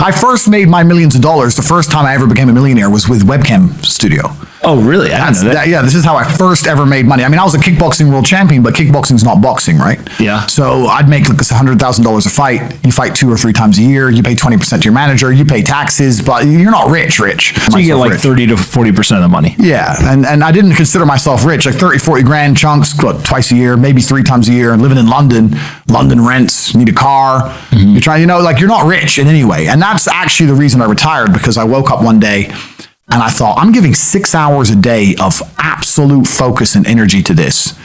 I first made my millions of dollars. The first time I ever became a millionaire was with webcam studio. Oh, really? I didn't know that. Yeah, this is how I first ever made money. I mean, I was a kickboxing world champion, but kickboxing's not boxing, right? Yeah. So I'd make like $100,000 a fight. You fight 2 or 3 times a year. You pay 20% to your manager. You pay taxes, but you're not rich. So you get like 30 to 40% of the money. Yeah, and I didn't consider myself rich. Like 30, 40 grand chunks, twice a year, maybe 3 times a year. And living in London, London rents, need a car. Mm-hmm. You're trying, like you're not rich in any way. And that's actually the reason I retired, because I woke up one day and I thought, I'm giving 6 hours a day of absolute focus and energy to this.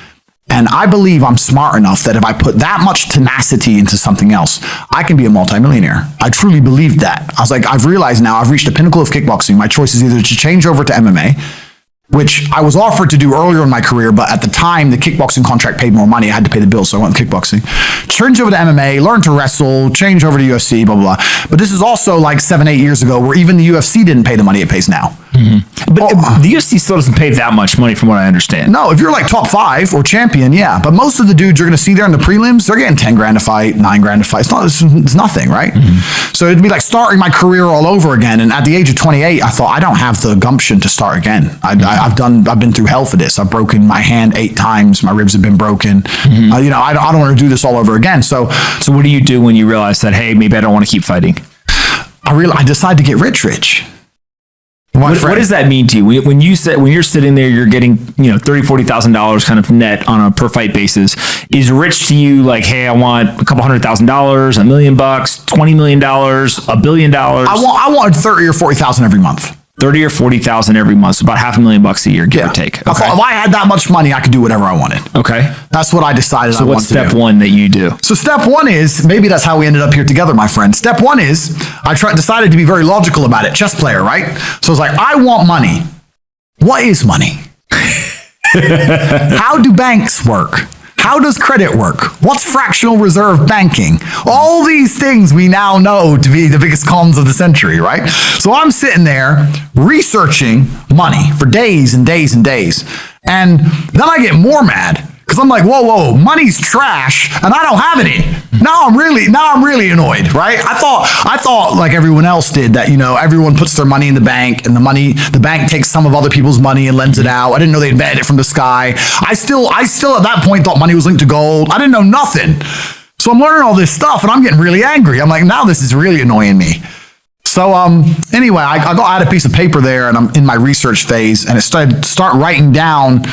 And I believe I'm smart enough that if I put that much tenacity into something else, I can be a multimillionaire. I truly believed that. I was like, I've realized now I've reached the pinnacle of kickboxing. My choice is either to change over to MMA, which I was offered to do earlier in my career, but at the time, the kickboxing contract paid more money. I had to pay the bills, so I went kickboxing. Change over to MMA, learn to wrestle, change over to UFC, blah, blah, blah. But this is also like 7, 8 years ago, where even the UFC didn't pay the money it pays now. Mm-hmm. But the UFC still doesn't pay that much money from what I understand. No, if you're like top 5 or champion, yeah. But most of the dudes you're going to see there in the prelims, they're getting 10 grand a fight, 9 grand a fight. It's nothing, right? Mm-hmm. So it'd be like starting my career all over again. And at the age of 28, I thought, I don't have the gumption to start again. I've been through hell for this. I've broken my hand 8 times. My ribs have been broken. Mm-hmm. I don't want to do this all over again. So what do you do when you realize that, hey, maybe I don't want to keep fighting? I decided to get rich. What does that mean to you? When you're sitting there, you're getting, $30,000-$40,000 kind of net on a per fight basis. Is rich to you like, hey, I want a couple $100,000, $1 million, $20 million, $1 billion? I wanted 30 or 40,000 every month. 30 or 40,000 every month, so about $500,000 a year, give or take. Okay. I thought if I had that much money, I could do whatever I wanted. Okay. That's what I decided I wanted to do. So what's step 1 that you do? So step 1 is, maybe that's how we ended up here together, my friend. Step 1 is, decided to be very logical about it. Chess player, right? So it's like, I want money. What is money? How do banks work? How does credit work? What's fractional reserve banking? All these things we now know to be the biggest cons of the century, right? So I'm sitting there researching money for days and days and days. And then I get more mad because I'm like, whoa, money's trash and I don't have any. Now I'm really annoyed, right? I thought like everyone else did that, everyone puts their money in the bank and the bank takes some of other people's money and lends it out. I didn't know they invented it from the sky. I still at that point thought money was linked to gold. I didn't know nothing. So I'm learning all this stuff and I'm getting really angry. I'm like, now this is really annoying me. So anyway, I had a piece of paper there and I'm in my research phase and it start writing down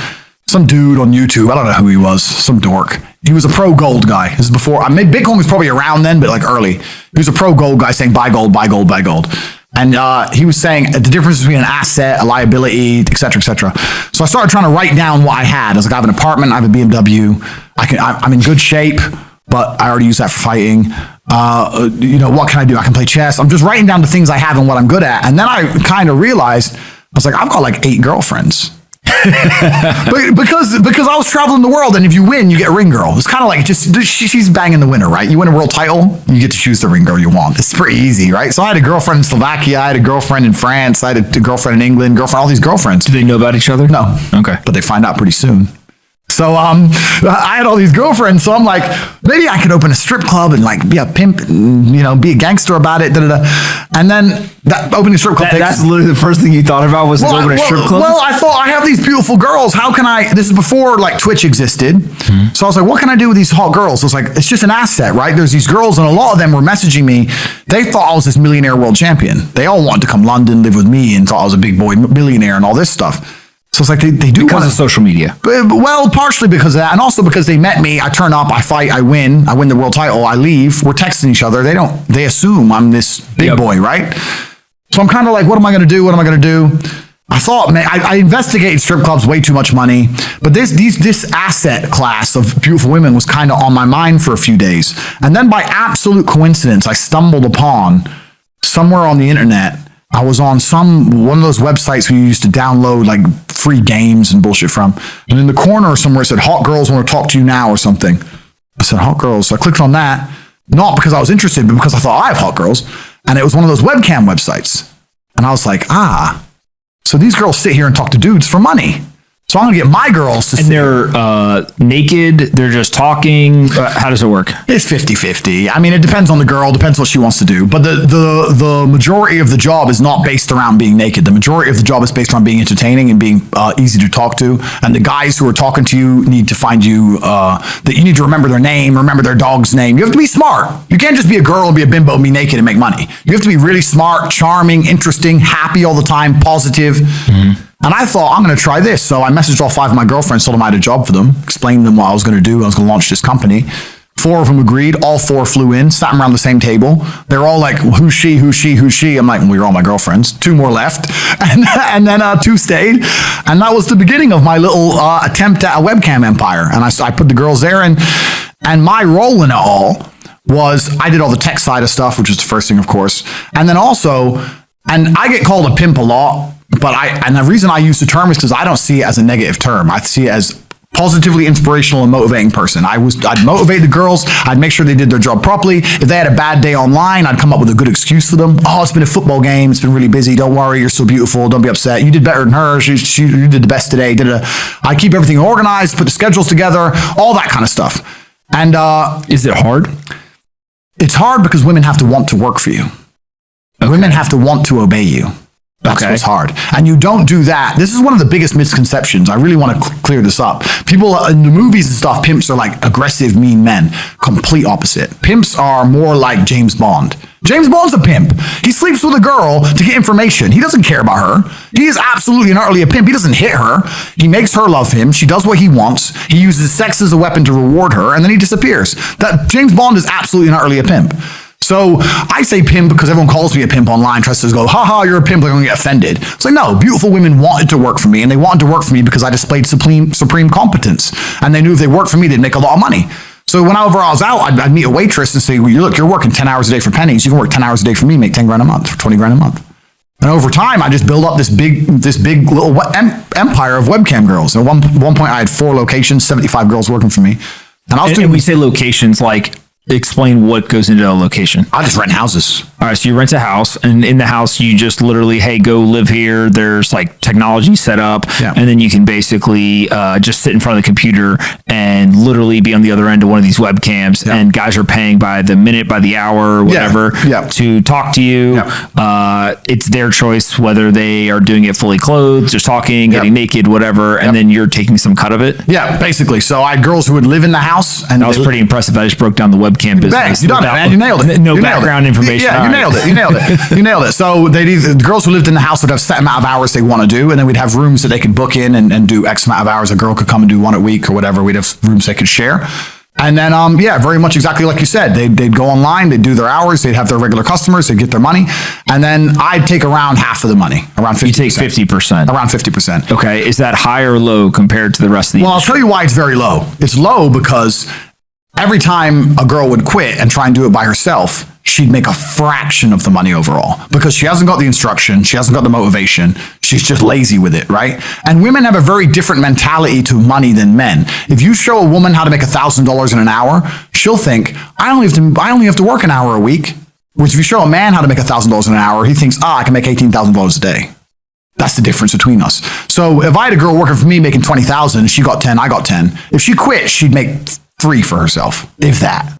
some dude on YouTube. I don't know who he was, some dork. He was a pro gold guy. This is before, Bitcoin was probably around then, but like early. He was a pro gold guy saying buy gold, buy gold, buy gold. And he was saying the difference between an asset, a liability, et cetera, et cetera. So I started trying to write down what I had. I was like, I have an apartment, I have a BMW. I'm in good shape, but I already use that for fighting. What can I do? I can play chess. I'm just writing down the things I have and what I'm good at. And then I kind of realized, I was like, I've got like 8 girlfriends. because I was traveling the world, and if you win, you get a ring girl. It's kind of like she's banging the winner, right? You win a world title, you get to choose the ring girl you want. It's pretty easy, right? So I had a girlfriend in Slovakia, I had a girlfriend in France, I had a girlfriend in England, all these girlfriends. Do they know about each other? No. Okay. But they find out pretty soon. So I had all these girlfriends, so I'm like, maybe I could open a strip club and like be a pimp, and, be a gangster about it. And then opening a strip club. That's literally the first thing you thought about was opening a strip club? Well, I thought I have these beautiful girls. How can this is before like Twitch existed. Mm-hmm. So I was like, what can I do with these hot girls? I was like, it's just an asset, right? There's these girls and a lot of them were messaging me. They thought I was this millionaire world champion. They all wanted to come London, live with me and thought I was a big boy millionaire and all this stuff. So it's like they do because of social media. Well, partially because of that, and also because they met me. I turn up, I fight, I win the world title, I leave. We're texting each other. They assume I'm this big boy, right? So I'm kind of like, what am I going to do? What am I going to do? I thought, man, I investigated strip clubs, way too much money. But this asset class of beautiful women was kind of on my mind for a few days. And then by absolute coincidence, I stumbled upon somewhere on the internet. I was on one of those websites where you used to download like free games and bullshit from. And in the corner somewhere it said, hot girls want to talk to you now or something. I said, hot girls. So I clicked on that, not because I was interested, but because I thought I have hot girls. And it was one of those webcam websites. And I was like, so these girls sit here and talk to dudes for money. So I'm going to get my girls to And they're naked. They're just talking. How does it work? It's 50-50. I mean, it depends on the girl, depends what she wants to do. But the majority of the job is not based around being naked. The majority of the job is based around being entertaining and being easy to talk to. And the guys who are talking to you need to find you, that you need to remember their name, remember their dog's name. You have to be smart. You can't just be a girl and be a bimbo and be naked and make money. You have to be really smart, charming, interesting, happy all the time, positive. Mm-hmm. And I thought, I'm going to try this. So I messaged all 5 of my girlfriends, told them I had a job for them, explained to them what I was going to do. I was going to launch this company. 4 of them agreed. All 4 flew in, sat around the same table. They're all like, who's she, who's she, who's she? I'm like, well, you're all my girlfriends. 2 more left. And then 2 stayed. And that was the beginning of my little attempt at a webcam empire. And I put the girls there. And my role in it all was I did all the tech side of stuff, which is the first thing, of course. And then also, and I get called a pimp a lot. But and the reason I use the term is because I don't see it as a negative term. I see it as positively inspirational and motivating person. I'd motivate the girls. I'd make sure they did their job properly. If they had a bad day online, I'd come up with a good excuse for them. Oh, it's been a football game. It's been really busy. Don't worry. You're so beautiful. Don't be upset. You did better than her. You did the best today. I keep everything organized, put the schedules together, all that kind of stuff. And is it hard? It's hard because women have to want to work for you. Okay. Women have to want to obey you. That's what's hard. And you don't do that. This is one of the biggest misconceptions. I really want to clear this up. People in the movies and stuff, pimps are like aggressive, mean men. Complete opposite. Pimps are more like James Bond. James Bond's a pimp. He sleeps with a girl to get information. He doesn't care about her. He is absolutely and utterly a pimp. He doesn't hit her. He makes her love him. She does what he wants. He uses sex as a weapon to reward her, and then he disappears. That James Bond is absolutely and utterly a pimp. So I say pimp because everyone calls me a pimp online, tries to go, haha, you're a pimp, they're going to get offended. It's like, no, beautiful women wanted to work for me, and they wanted to work for me because I displayed supreme competence. And they knew if they worked for me, they'd make a lot of money. So whenever I was out, I'd meet a waitress and say, well, look, you're working 10 hours a day for pennies. You can work 10 hours a day for me, make 10 grand a month, or 20 grand a month. And over time, I just built up this big little empire of webcam girls. At one point, I had 4 locations, 75 girls working for me. And we say locations like, explain what goes into a location. I just rent houses. All right, so you rent a house, and in the house you just literally, hey, go live here. There's like technology set up, and then you can basically just sit in front of the computer and literally be on the other end of one of these webcams. And guys are paying by the minute, by the hour, whatever, to talk to you. It's their choice whether they are doing it fully clothed, just talking, getting naked, whatever, and then you're taking some cut of it. Yeah, basically. So I had girls who would live in the house, and that was pretty impressive. I just broke down the webcam business. You done it, man. You nailed it. No background information. Yeah, you nailed it. You nailed it. You nailed it. So the girls who lived in the house would have set amount of hours they want to do, and then we'd have rooms that they could book in and do X amount of hours. A girl could come and do 1 a week or whatever. We'd have rooms they could share. And then, very much exactly like you said. They'd go online, they'd do their hours, they'd have their regular customers, they'd get their money, and then I'd take around half of the money, around 50%. You take 50%. Around 50%. Okay. Is that high or low compared to the rest of the industry? I'll tell you why it's very low. It's low because every time a girl would quit and try and do it by herself, she'd make a fraction of the money overall because she hasn't got the instruction, she hasn't got the motivation, she's just lazy with it, right? And women have a very different mentality to money than men. If you show a woman how to make $1,000 in an hour, she'll think, I only have to work an hour a week. Whereas if you show a man how to make $1,000 in an hour, he thinks, I can make $18,000 a day. That's the difference between us. So if I had a girl working for me making 20,000, she got 10, I got 10. If she quit, she'd make 3 for herself, if that.